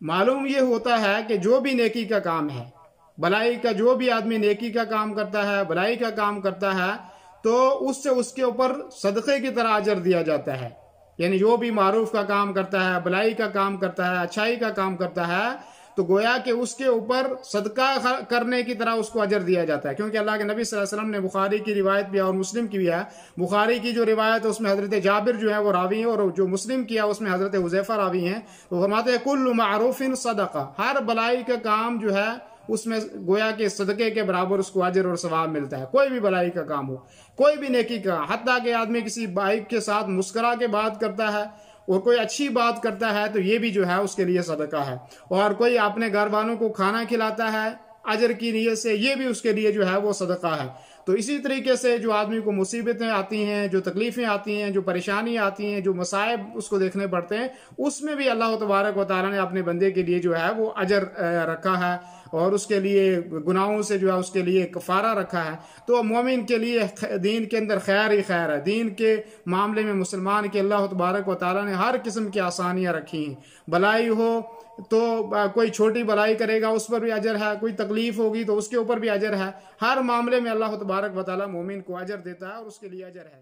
معلوم یہ ہوتا ہے کہ جو بھی نیکی کا کام ہے، بلائی کا، جو بھی آدمی نیکی کا کام کرتا ہے، بلائی کا کام کرتا ہے، تو اس سے اس کے اوپر صدقے کی طرح اجر دیا جاتا ہے. یعنی جو بھی معروف کا کام کرتا ہے، بلائی کا کام کرتا ہے، اچھائی کا کام کرتا ہے، تو گویا کہ اس کے اوپر صدقہ کرنے کی طرح اس کو اجر دیا جاتا ہے. کیونکہ اللہ کے نبی صلی اللہ علیہ وسلم نے، بخاری کی روایت بھی ہے اور مسلم کی بھی ہے، بخاری کی جو روایت ہے اس میں حضرت جابر جو ہے وہ راوی ہیں، اور جو مسلم کیا اس میں حضرت حذیفہ راوی ہیں. وہ فرماتے ہیں کل معروف صدقہ، ہر بلائی کا کام جو ہے اس میں گویا کہ صدقے کے برابر اس کو اجر اور ثواب ملتا ہے. کوئی بھی بلائی کا کام ہو، کوئی بھی نیکی کا، حتیٰ کہ آدمی کسی بھائی کے ساتھ مسکرا کے بات کرتا ہے اور کوئی اچھی بات کرتا ہے تو یہ بھی جو ہے اس کے لیے صدقہ ہے. اور کوئی اپنے گھر والوں کو کھانا کھلاتا ہے اجر کی نیت سے، یہ بھی اس کے لیے جو ہے وہ صدقہ ہے. تو اسی طریقے سے جو آدمی کو مصیبتیں آتی ہیں، جو تکلیفیں آتی ہیں، جو پریشانی آتی ہیں، جو مصائب اس کو دیکھنے پڑتے ہیں، اس میں بھی اللہ تبارک و تعالیٰ نے اپنے بندے کے لیے جو ہے وہ اجر رکھا ہے، اور اس کے لیے گناہوں سے جو ہے اس کے لیے کفارہ رکھا ہے. تو مومن کے لیے دین کے اندر خیر ہی خیر ہے. دین کے معاملے میں مسلمان کے اللہ تبارک و تعالیٰ نے ہر قسم کی آسانیاں رکھی ہیں. بلائی ہو تو کوئی چھوٹی بلائی کرے گا اس پر بھی اجر ہے، کوئی تکلیف ہوگی تو اس کے اوپر بھی اجر ہے. ہر معاملے میں اللہ تبارک و تعالیٰ مومن کو اجر دیتا ہے اور اس کے لیے اجر ہے.